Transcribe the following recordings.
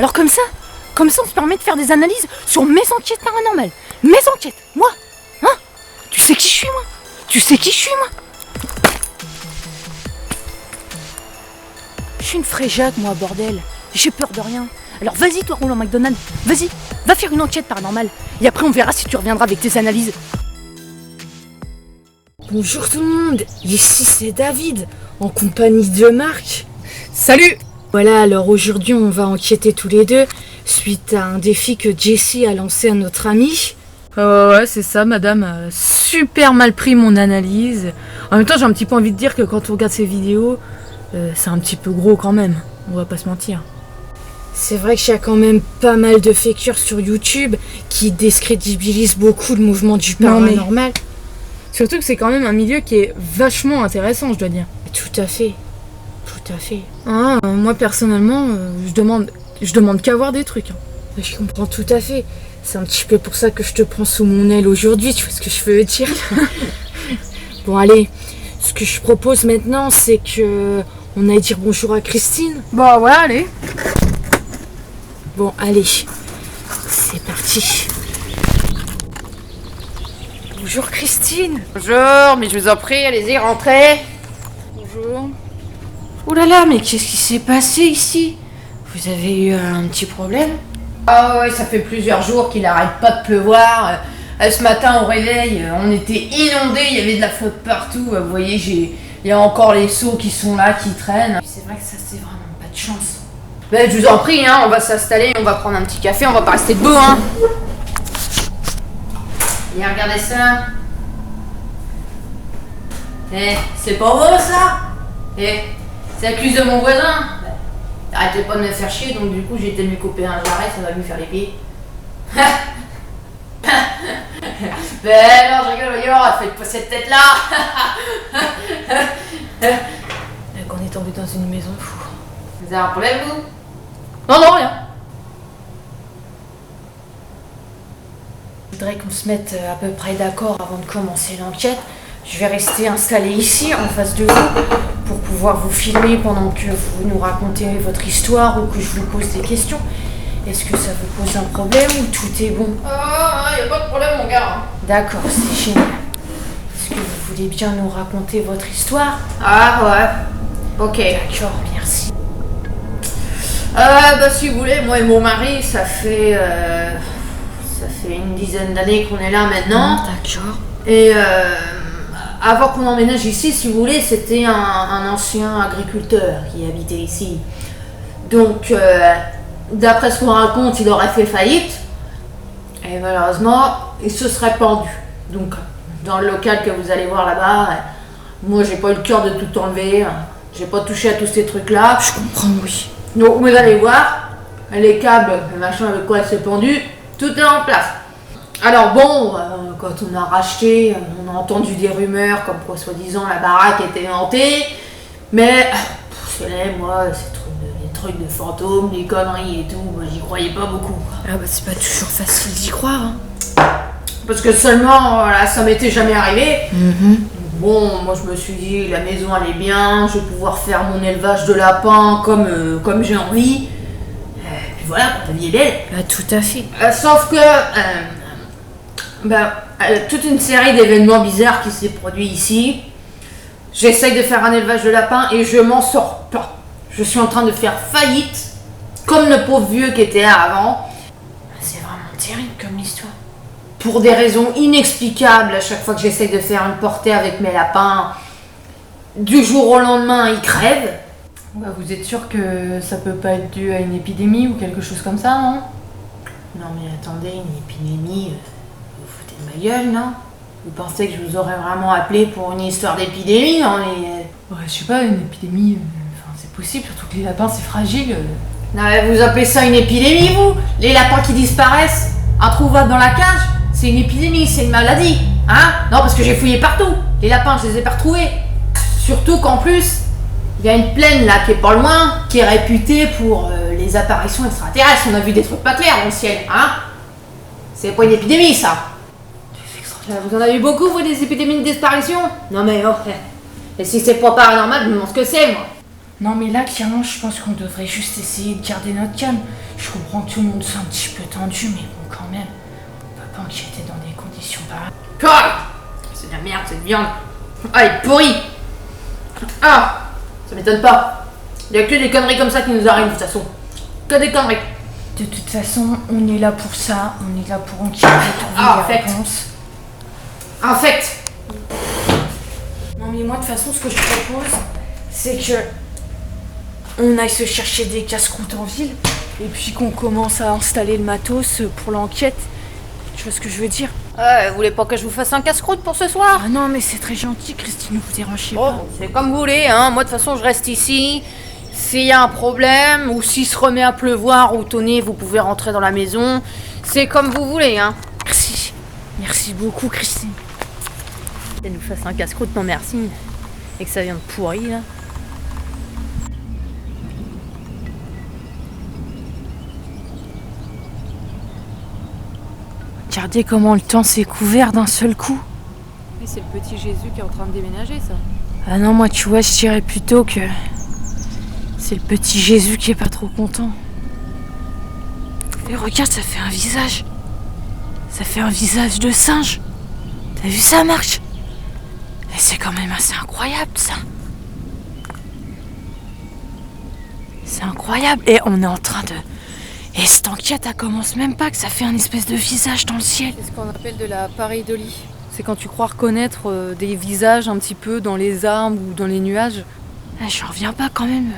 Alors comme ça on se permet de faire des analyses sur mes enquêtes paranormales. Mes enquêtes, moi. Hein? Tu sais qui je suis, moi? Tu sais qui je suis, moi? Je suis une fréjac, moi, bordel. J'ai peur de rien. Alors vas-y, toi, Roland McDonald. Vas-y, va faire une enquête paranormale. Et après, on verra si tu reviendras avec tes analyses. Bonjour tout le monde. Ici, c'est David, en compagnie de Marc. Salut! Voilà, alors aujourd'hui, on va enquêter tous les deux suite à un défi que Jessie a lancé à notre ami. Ouais, c'est ça, madame a super mal pris mon analyse. En même temps, j'ai un petit peu envie de dire que quand on regarde ces vidéos, c'est un petit peu gros quand même. On va pas se mentir. C'est vrai qu'il y a quand même pas mal de fakers sur YouTube qui décrédibilisent beaucoup le mouvement du paranormal. Surtout que c'est quand même un milieu qui est vachement intéressant, je dois dire. Tout à fait. Tout à fait. Moi, personnellement, je demande qu'à voir des trucs. Je comprends tout à fait. C'est un petit peu pour ça que je te prends sous mon aile aujourd'hui, tu vois ce que je veux dire. Bon, allez, ce que je propose maintenant, c'est que on aille dire bonjour à Christine. Bah ouais, allez. Bon, allez, c'est parti. Bonjour Christine. Bonjour, mais je vous en prie, allez-y, rentrez. Bonjour. Ouh là là, mais qu'est-ce qui s'est passé ici? Vous avez eu un petit problème? Ah ouais, ça fait plusieurs jours qu'il arrête pas de pleuvoir. Ce matin au réveil, on était inondés, il y avait de la flotte partout. Vous voyez, il y a encore les seaux qui sont là, qui traînent. C'est vrai que ça, c'est vraiment pas de chance. Ben, je vous en prie, hein, on va s'installer, on va prendre un petit café, on va pas rester debout, hein. Et regardez ça. C'est pas beau ça? C'est la cuisse de mon voisin. Arrêtez pas de me faire chier, donc du coup j'ai été lui couper un jarret, ça va lui faire les pieds. Ben non, je rigole, voyons, faites pas cette tête là. On est tombé dans une maison fou. Vous avez un problème, vous? Non, rien. Je voudrais qu'on se mette à peu près d'accord avant de commencer l'enquête. Je vais rester installée ici, en face de vous, pour pouvoir vous filmer pendant que vous nous racontez votre histoire ou que je vous pose des questions. Est-ce que ça vous pose un problème ou tout est bon? Y a pas de problème, mon gars. D'accord, c'est génial. Est-ce que vous voulez bien nous raconter votre histoire? Ah ouais, ok. D'accord, merci. Bah si vous voulez, moi et mon mari, ça fait une dizaine d'années qu'on est là maintenant. D'accord. Et avant qu'on emménage ici, si vous voulez, c'était un ancien agriculteur qui habitait ici. Donc, d'après ce qu'on raconte, il aurait fait faillite. Et malheureusement, il se serait pendu. Donc, dans le local que vous allez voir là-bas, moi, j'ai pas eu le cœur de tout enlever. J'ai pas touché à tous ces trucs-là. Je comprends, oui. Donc, vous allez voir, les câbles, le machin avec quoi il s'est pendu, tout est en place. Alors bon, quand on a racheté, on a entendu des rumeurs comme quoi soi-disant la baraque était hantée, mais c'est là, moi, les trucs de fantômes, des conneries et tout, moi j'y croyais pas beaucoup. Ah bah c'est pas toujours facile d'y croire, hein. Parce que seulement, voilà, ça m'était jamais arrivé. Bon, moi je me suis dit, la maison elle est bien, je vais pouvoir faire mon élevage de lapins comme j'ai envie. Et puis voilà, la vie est belle. Ah, tout à fait. Sauf que toute une série d'événements bizarres qui s'est produit ici. J'essaye de faire un élevage de lapins et je m'en sors pas. Je suis en train de faire faillite, comme le pauvre vieux qui était là avant. C'est vraiment terrible comme histoire. Pour des raisons inexplicables, à chaque fois que j'essaye de faire une portée avec mes lapins, du jour au lendemain, ils crèvent. Bah, vous êtes sûr que ça peut pas être dû à une épidémie ou quelque chose comme ça, non? Non mais attendez, une épidémie, vous foutez de ma gueule, non? Vous pensez que je vous aurais vraiment appelé pour une histoire d'épidémie, non mais... Ouais, je sais pas, une épidémie, c'est possible, surtout que les lapins c'est fragile. Non, mais vous appelez ça une épidémie, vous? Les lapins qui disparaissent, introuvables dans la cage, c'est une épidémie, c'est une maladie, hein? Non, parce que j'ai fouillé partout. Les lapins, je les ai pas retrouvés. Surtout qu'en plus, il y a une plaine là qui est pas loin, qui est réputée pour les apparitions extraterrestres. On a vu des trucs pas clairs dans le ciel, hein? C'est pas une épidémie, ça. Vous en avez eu beaucoup, vous, des épidémies de disparition? Non mais oh, et si c'est pas paranormal, je me demande ce que c'est, moi. Non mais là, clairement, je pense qu'on devrait juste essayer de garder notre calme. Je comprends que tout le monde soit un petit peu tendu, mais bon, quand même, on peut pas enquêter dans des conditions pareilles. Ah, c'est de la merde, cette viande. Ah, elle est pourrie. Ah, ça m'étonne pas. Il y a que des conneries comme ça qui nous arrivent de toute façon. Que des conneries. De toute façon, on est là pour ça, on est là pour enquêter, trouver des réponses. Infect. Non mais moi, de toute façon, ce que je propose, c'est que on aille se chercher des casse-croûtes en ville, Et puis qu'on commence à installer le matos pour l'enquête. Tu vois ce que je veux dire? Vous voulez pas que je vous fasse un casse-croûte pour ce soir? Ah non, mais c'est très gentil, Christine, ne vous dérangez Bon, pas. c'est comme vous voulez, hein. Moi, de toute façon, je reste ici. S'il y a un problème, ou s'il se remet à pleuvoir, ou tonner, vous pouvez rentrer dans la maison. C'est comme vous voulez, hein. Merci. Merci beaucoup, Christine. Elle nous fasse un casse-croûte, non merci. Et que ça vienne pourri, là. Regardez comment le temps s'est couvert d'un seul coup. Mais c'est le petit Jésus qui est en train de déménager, ça. Ah non, moi, tu vois, je dirais plutôt que c'est le petit Jésus qui est pas trop content. Et regarde, ça fait un visage. Ça fait un visage de singe. T'as vu ça, Marc? Et c'est quand même assez incroyable, ça. C'est incroyable. Et on est en train de... Et cette enquête, elle commence même pas, que ça fait un espèce de visage dans le ciel. C'est ce qu'on appelle de la pareidolie. C'est quand tu crois reconnaître des visages un petit peu dans les arbres ou dans les nuages. Ah, je reviens pas quand même.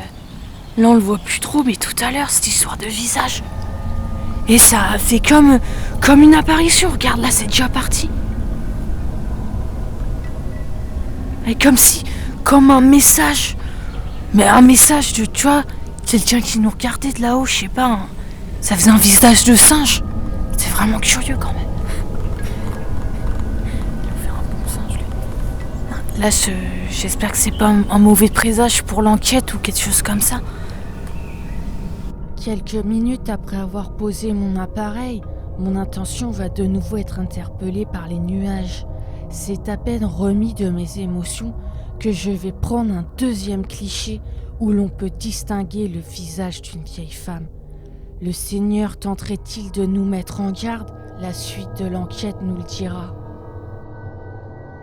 Là, on le voit plus trop, mais tout à l'heure, cette histoire de visage. Et ça a fait comme une apparition. Regarde, là, c'est déjà parti. Et comme un message. Mais un message de, tu vois, quelqu'un qui nous regardait de là-haut, je sais pas. Ça faisait un visage de singe. C'est vraiment curieux quand même. Il va faire un bon singe, lui. Là, j'espère que c'est pas un mauvais présage pour l'enquête ou quelque chose comme ça. Quelques minutes après avoir posé mon appareil, mon intention va de nouveau être interpellée par les nuages. C'est à peine remis de mes émotions que je vais prendre un deuxième cliché où l'on peut distinguer le visage d'une vieille femme. Le Seigneur tenterait-il de nous mettre en garde? La suite de l'enquête nous le dira.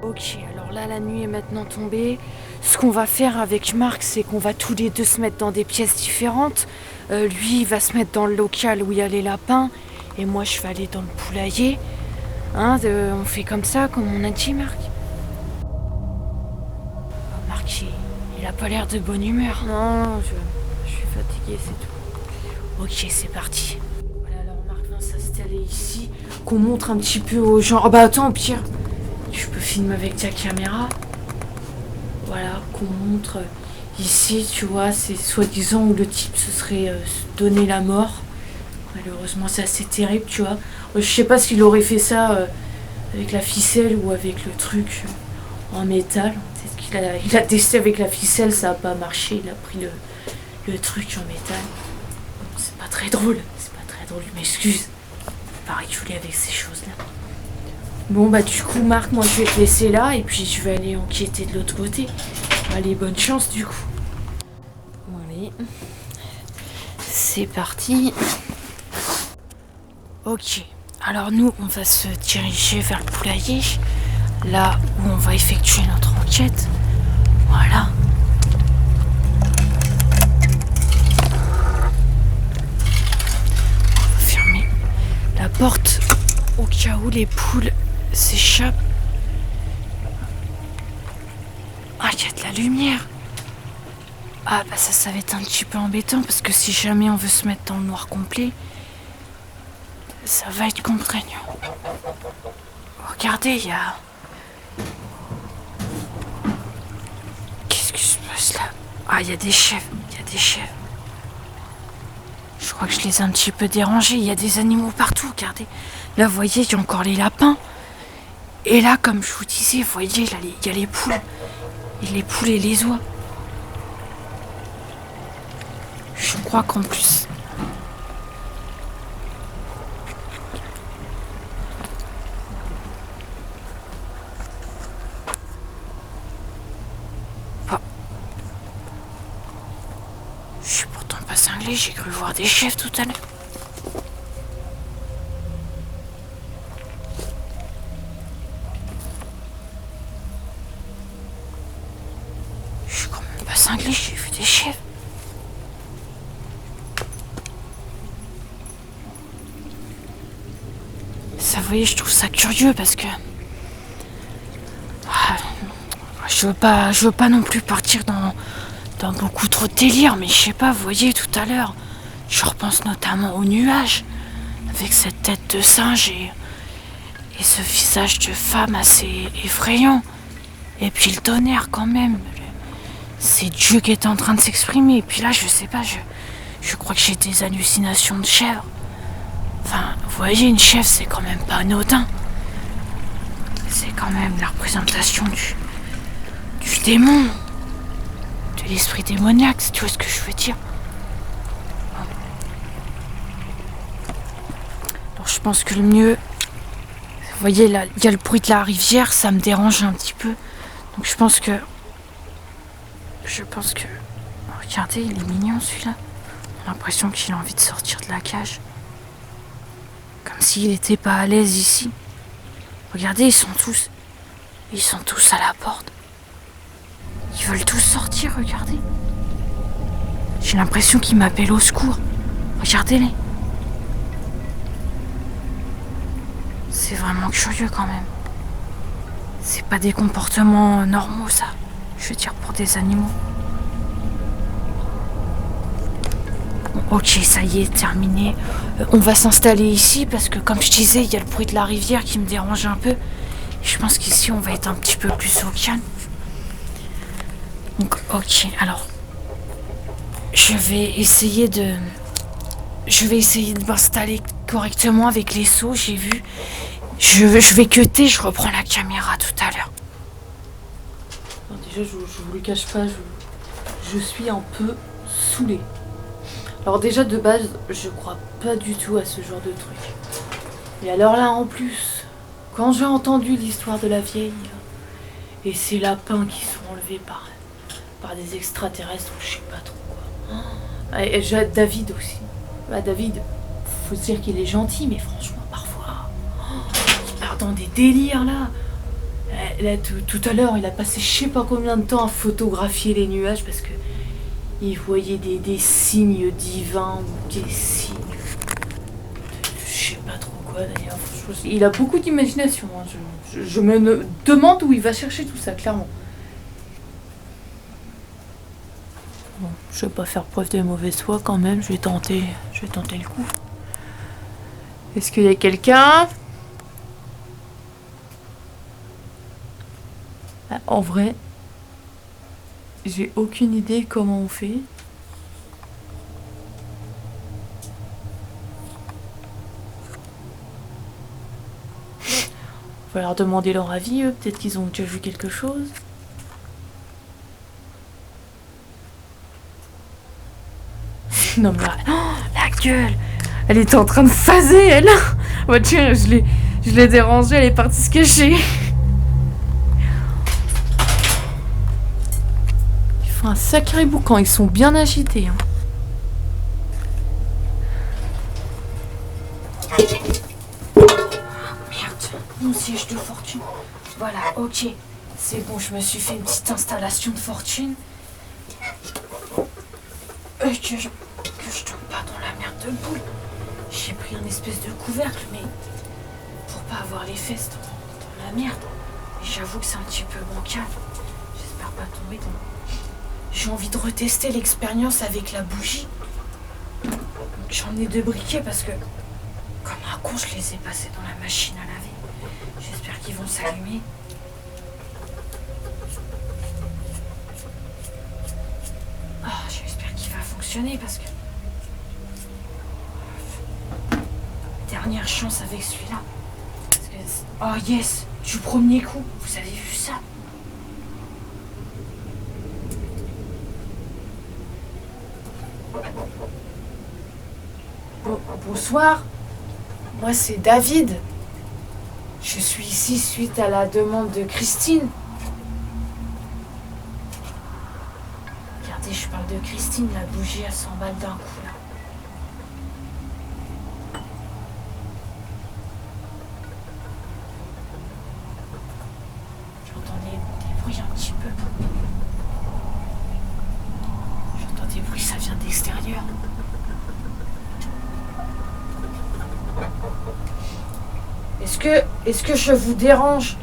Ok, alors là, la nuit est maintenant tombée. Ce qu'on va faire avec Marc, c'est qu'on va tous les deux se mettre dans des pièces différentes. Lui, il va se mettre dans le local où il y a les lapins. Et moi, je vais aller dans le poulailler. On fait comme ça, comme on a dit, Marc. Oh, Marc, il a pas l'air de bonne humeur. Non, je suis fatiguée, c'est tout. Ok, c'est parti. Voilà, alors Marc vient s'installer ici. Qu'on montre un petit peu aux gens. Oh bah attends, au pire, tu peux filmer avec ta caméra. Voilà, qu'on montre ici, tu vois, c'est soi-disant où le type se serait donné la mort. Malheureusement, c'est assez terrible, tu vois. Je sais pas s'il aurait fait ça avec la ficelle ou avec le truc en métal. Peut-être qu'il a testé avec la ficelle, ça a pas marché. Il a pris le truc en métal. C'est pas très drôle, je m'excuse. Pareil, je voulais avec ces choses-là. Bon, bah du coup, Marc, moi je vais te laisser là et puis je vais aller enquêter de l'autre côté. Allez, bonne chance du coup. Bon, allez. C'est parti. Ok, alors nous, on va se diriger vers le poulailler, là où on va effectuer notre enquête. Voilà. On va fermer la porte au cas où les poules s'échappent. Ah, il y a de la lumière. Ah, bah ça va être un petit peu embêtant parce que si jamais on veut se mettre dans le noir complet, ça va être contraignant. Regardez, il y a... Qu'est-ce qui se passe là? Ah, il y a des chèvres, Je crois que je les ai un petit peu dérangés. Il y a des animaux partout, regardez. Là, vous voyez, il y a encore les lapins. Et là, comme je vous disais, vous voyez, là, il y a les poules. Et les poules et les oies. Je crois qu'en plus... cinglé, j'ai cru voir des chefs tout à l'heure. Je suis quand même pas cinglé, j'ai vu des chefs. Ça, vous voyez, je trouve ça curieux parce que... Je veux pas non plus partir dans beaucoup trop de délire, mais je sais pas, vous voyez, tout à l'heure, je repense notamment aux nuages, avec cette tête de singe et ce visage de femme assez effrayant. Et puis le tonnerre quand même. C'est Dieu qui est en train de s'exprimer. Et puis là, je sais pas, je crois que j'ai des hallucinations de chèvre. Enfin, vous voyez, une chèvre, c'est quand même pas anodin. C'est quand même la représentation du démon. De l'esprit démoniaque, si tu vois ce que je veux dire. Alors je pense que le mieux... Vous voyez, là, il y a le bruit de la rivière, ça me dérange un petit peu. Donc je pense que... Regardez, il est mignon celui-là. J'ai l'impression qu'il a envie de sortir de la cage. Comme s'il n'était pas à l'aise ici. Regardez, ils sont tous à la porte. Ils veulent tous sortir, regardez. J'ai l'impression qu'ils m'appellent au secours. Regardez-les. C'est vraiment curieux quand même. C'est pas des comportements normaux, ça. Je veux dire, pour des animaux. Bon, ok, ça y est, terminé. On va s'installer ici parce que, comme je disais, il y a le bruit de la rivière qui me dérange un peu. Je pense qu'ici, on va être un petit peu plus au calme. Donc, ok, alors... Je vais essayer de m'installer correctement avec les sauts, j'ai vu. Je vais cutter, je reprends la caméra tout à l'heure. Déjà, je vous le cache pas, je suis un peu saoulée. Alors déjà, de base, je crois pas du tout à ce genre de truc. Et alors là, en plus, quand j'ai entendu l'histoire de la vieille et ces lapins qui sont enlevés par des extraterrestres, je sais pas trop quoi. Et j'ai David aussi. Bah, David, faut se dire qu'il est gentil, mais franchement, parfois, il part dans des délires là. Là, tout à l'heure, il a passé je sais pas combien de temps à photographier les nuages parce que il voyait des signes divins ou des signes. Je sais pas trop quoi d'ailleurs. Il a beaucoup d'imagination. Hein. Je me demande où il va chercher tout ça, clairement. Bon, je vais pas faire preuve de mauvaise foi quand même. Je vais tenter le coup. Est-ce qu'il y a quelqu'un ? En vrai, j'ai aucune idée comment on fait. On va leur demander leur avis, eux. Peut-être qu'ils ont déjà vu quelque chose. Non mais la gueule, elle était en train de phaser, elle. Oh, tiens, je l'ai dérangée, elle est partie se cacher. Ils font un sacré boucan, ils sont bien agités. Hein. Merde, mon siège de fortune. Voilà, ok. C'est bon, je me suis fait une petite installation de fortune. Que je tombe pas dans la merde de boule. J'ai pris un espèce de couvercle, mais pour pas avoir les fesses dans la merde. Et j'avoue que c'est un petit peu bancal. J'espère pas tomber dans... J'ai envie de retester l'expérience avec la bougie. Donc j'en ai 2 briquets parce que, comme un con, je les ai passés dans la machine à laver. J'espère qu'ils vont s'allumer. J'espère qu'il va fonctionner parce que... Dernière chance avec celui-là. Oh yes, du premier coup, vous avez vu ça? Bonsoir, moi c'est David. Je suis ici suite à la demande de Christine. Regardez, je parle de Christine, la bougie à 100 balles d'un coup là. peu. J'entends des bruits, ça vient de l'extérieur. Est-ce que je vous dérange?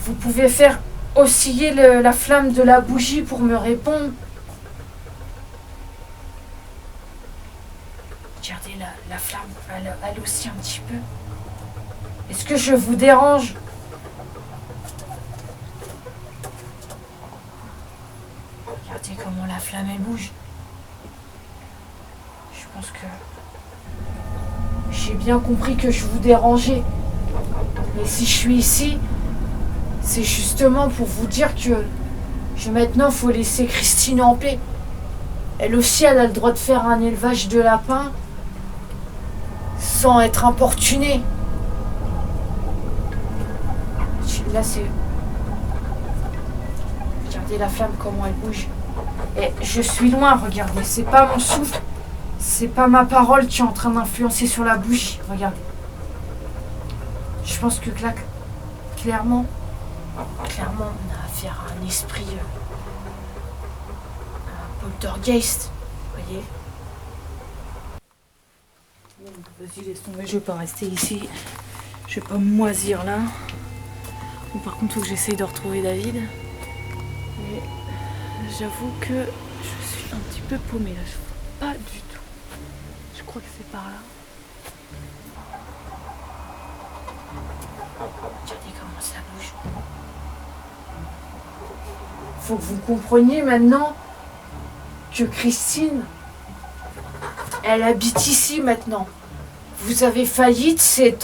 Vous pouvez faire osciller la flamme de la bougie pour me répondre? Regardez, la flamme, elle oscille un petit peu. Est-ce que je vous dérange? Regardez comment la flamme, elle bouge. Je pense que j'ai bien compris que je vous dérangeais. Mais si je suis ici, c'est justement pour vous dire que maintenant, faut laisser Christine en paix. Elle aussi, elle a le droit de faire un élevage de lapins sans être importunée. Là, c'est... Regardez la flamme, comment elle bouge. Et je suis loin, regardez. C'est pas mon souffle, c'est pas ma parole qui est en train d'influencer sur la bougie. Regardez. Je pense que clairement, on a affaire à un esprit, un poltergeist, vous voyez. Bon, vas-y, laisse tomber, je vais pas rester ici. Je vais pas me moisir là. Bon, par contre, faut que j'essaye de retrouver David. Et j'avoue que je suis un petit peu paumée là. Je vois pas du tout. Je crois que c'est par là. Regardez comment ça bouge. Faut que vous compreniez maintenant que Christine, elle habite ici maintenant. Vous avez faillite, c'est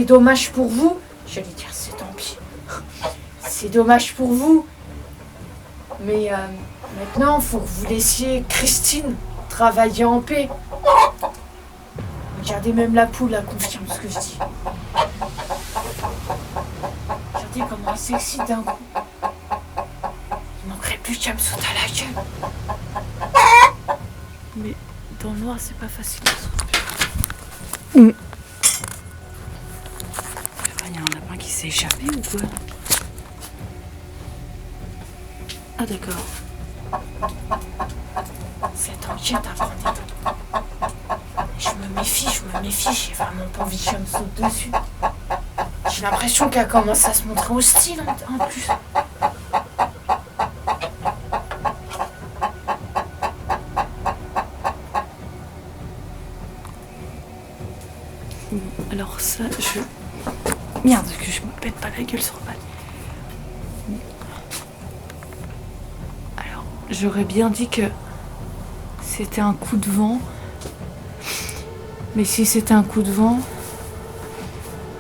dommage pour vous. J'allais dire c'est tant pis. C'est dommage pour vous. Mais maintenant, il faut que vous laissiez Christine travailler en paix. Regardez, même la poule, elle confirme ce que je dis. Regardez comment elle s'excite d'un coup. Il manquerait plus qu'elle me saute à la gueule. Mais dans le noir, c'est pas facile. Mm. Il y a un lapin qui s'est échappé ou quoi? Ah d'accord. Cette enquête apprend des trucs. Je me méfie, j'ai vraiment pas envie qu'elle me saute dessus. J'ai l'impression qu'elle commence à se montrer hostile en plus. Bon, alors ça, je... Merde, que je me pète pas la gueule sur le balle. Alors, j'aurais bien dit que c'était un coup de vent. Mais si c'était un coup de vent,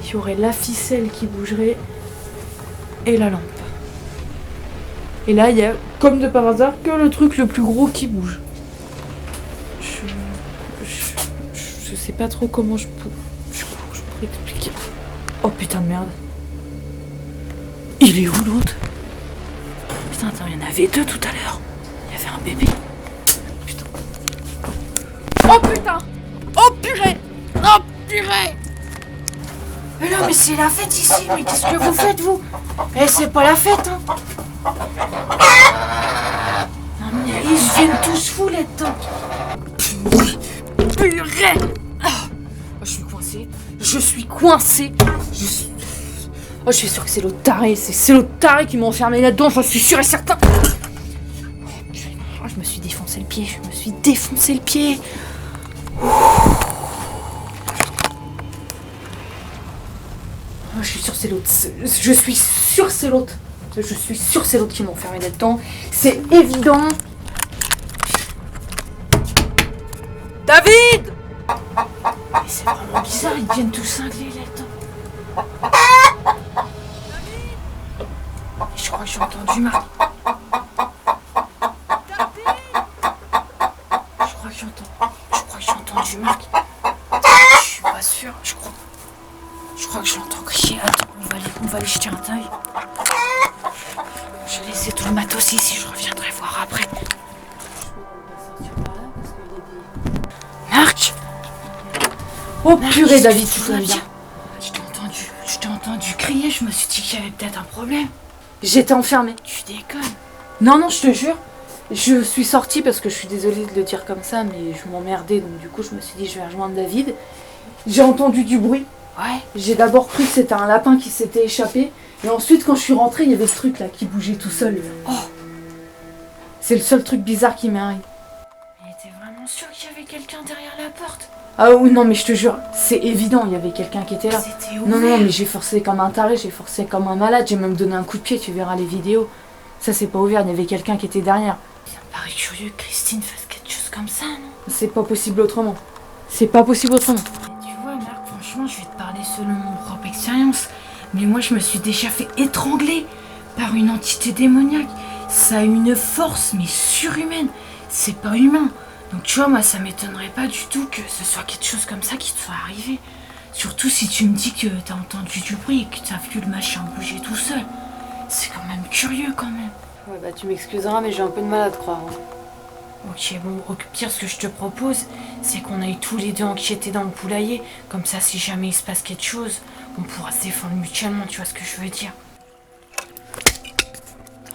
il y aurait la ficelle qui bougerait et la lampe. Et là, il y a, comme de par hasard, que le truc le plus gros qui bouge. Je sais pas trop comment je pourrais expliquer. Oh putain de merde. Il est où l'autre? Putain, attends, il y en avait deux tout à l'heure. Il y avait un bébé. Putain. Oh putain! Oh purée! Oh purée! Mais non, mais c'est la fête ici, mais qu'est-ce que vous faites, vous? Eh, c'est pas la fête, hein. Non, mais ils viennent tous fous là-dedans. Purée! Oh, je suis coincée. Je suis coincée. Oh, je suis sûre que c'est l'autre taré. C'est l'autre taré qui m'a enfermé là-dedans. J'en suis sûre et certain. Oh, je me suis défoncé le pied. Oh, je suis sûre que c'est l'autre. Je suis sûre que c'est l'autre. Je suis sûre que c'est l'autre qui m'a enfermé là-dedans. C'est évident. David! Mais c'est vraiment bizarre, ils viennent tous cinglés là-dedans. Je crois que j'ai entendu Marc. Je crois que j'ai entendu Marc. Je suis pas sûre, je crois que je l'entends crier. Attends, on va aller jeter un œil. Je vais laisser tout le matos ici, je reviendrai voir après. Marc! Oh purée, David, tout va bien. Je t'ai entendu crier, je me suis dit qu'il y avait peut-être un problème. J'étais enfermée. Tu déconnes. Non, non, je te jure. Je suis sortie parce que je suis désolée de le dire comme ça, mais je m'emmerdais, donc du coup je me suis dit je vais rejoindre David. J'ai entendu du bruit. Ouais. J'ai d'abord cru que c'était un lapin qui s'était échappé, et ensuite quand je suis rentrée, il y avait ce truc là qui bougeait tout seul. Oh. C'est le seul truc bizarre qui m'est arrivé. Mais t'es vraiment sûr qu'il y avait quelqu'un derrière la porte? Ah oui, non, mais je te jure, c'est évident, il y avait quelqu'un qui était là. C'était ouvert. Non, non, mais j'ai forcé comme un taré, j'ai forcé comme un malade, j'ai même donné un coup de pied, tu verras les vidéos. Ça, c'est pas ouvert, il y avait quelqu'un qui était derrière. Ça me paraît curieux que Christine fasse quelque chose comme ça, non? C'est pas possible autrement. C'est pas possible autrement. Tu vois, Marc, franchement, je vais te parler selon mon propre expérience. Mais moi, je me suis déjà fait étrangler par une entité démoniaque. Ça a une force, mais surhumaine. C'est pas humain. Donc, tu vois, moi, ça m'étonnerait pas du tout que ce soit quelque chose comme ça qui te soit arrivé. Surtout si tu me dis que t'as entendu du bruit et que t'as vu le machin bouger tout seul. C'est quand même curieux, quand même. Ouais, bah tu m'excuseras, mais j'ai un peu de mal à te croire. Ok, bon, au pire, ce que je te propose, c'est qu'on aille tous les deux enquêter dans le poulailler. Comme ça, si jamais il se passe quelque chose, on pourra se défendre mutuellement, tu vois ce que je veux dire.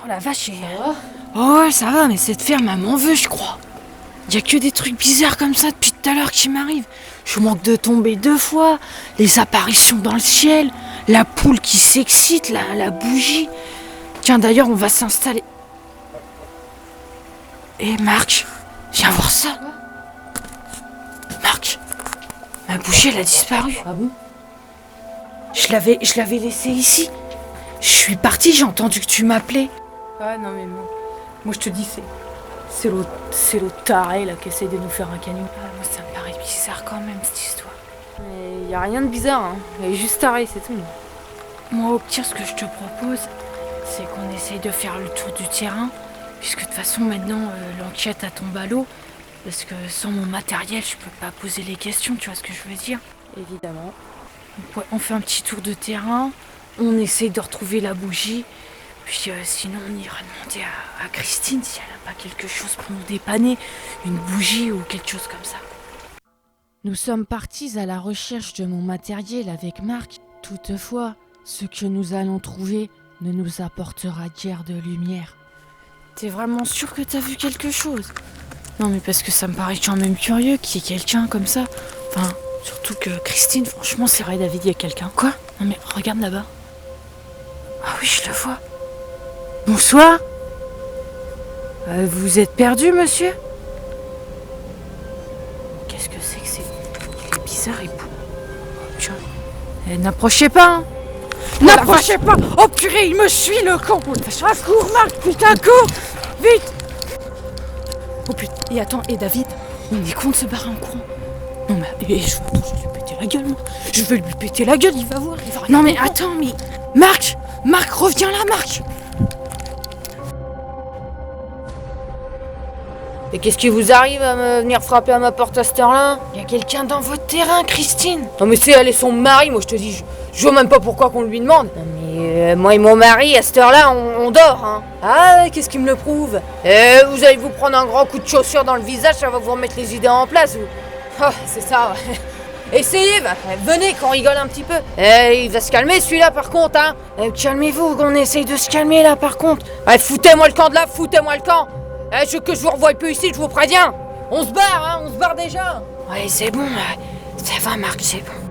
Oh la vache, oh ouais, ça va, mais cette ferme, elle m'en veut, je crois. Y a que des trucs bizarres comme ça depuis tout à l'heure qui m'arrivent. Je manque de tomber 2 fois, les apparitions dans le ciel, la poule qui s'excite, la bougie. Tiens, d'ailleurs, on va s'installer. Eh Marc, viens voir ça. Marc, ma bougie elle a disparu. Ah bon? Je l'avais laissée ici. Je suis partie, j'ai entendu que tu m'appelais. Ah non, mais moi je te dis, c'est l'autre taré là qui essaie de nous faire un canyon. Ah, moi ça me paraît bizarre quand même cette histoire. Mais y a rien de bizarre, hein. Elle est juste tarée, c'est tout. Moi au pire ce que je te propose, c'est qu'on essaye de faire le tour du terrain. Puisque de toute façon maintenant l'enquête a tombé à l'eau. Parce que sans mon matériel je peux pas poser les questions, tu vois ce que je veux dire? Évidemment. Donc, ouais, on fait un petit tour de terrain, on essaye de retrouver la bougie. Puis sinon on ira demander à Christine si elle n'a pas quelque chose pour nous dépanner, une bougie ou quelque chose comme ça. Nous sommes partis à la recherche de mon matériel avec Marc. Toutefois, ce que nous allons trouver ne nous apportera guère de lumière. T'es vraiment sûr que t'as vu quelque chose? Non mais parce que ça me paraît quand même curieux qu'il y ait quelqu'un comme ça. Enfin, surtout que Christine, franchement c'est vrai David, il y a quelqu'un. Quoi? Non mais regarde là-bas. Ah oui, je le vois. Bonsoir. Vous êtes perdu, monsieur? Qu'est-ce que c'est que c'est? Il est bizarre, il bouge. Tiens. N'approchez pas, hein. N'approchez pas! Oh purée, il me suit le con! Ah, cours, Marc, putain, cours! Vite! Oh putain, et attends, et David, on est con de se barrer en courant. Non mais, je vais lui péter la gueule, moi. Je vais lui péter la gueule, il va voir, il va rien. Non mais attends, mais... Marc, reviens là, Marc! Et qu'est-ce qui vous arrive à me venir frapper à ma porte à cette heure-là? Il y a quelqu'un dans votre terrain, Christine! Non mais c'est elle et son mari, moi je te dis, je vois même pas pourquoi qu'on lui demande. Non mais moi et mon mari, à cette heure-là, on dort, hein. Ah, qu'est-ce qui me le prouve? Vous allez vous prendre un grand coup de chaussure dans le visage, ça va vous remettre les idées en place, vous. Oh, c'est ça, ouais. Essayez, venez qu'on rigole un petit peu. Il va se calmer celui-là par contre, hein. Calmez-vous, on essaye de se calmer là par contre. Foutez-moi le camp de là, foutez-moi le camp. Que je vous revoie plus ici, je vous préviens. On se barre, hein, on se barre déjà. Ouais, c'est bon, ça va Marc, c'est bon.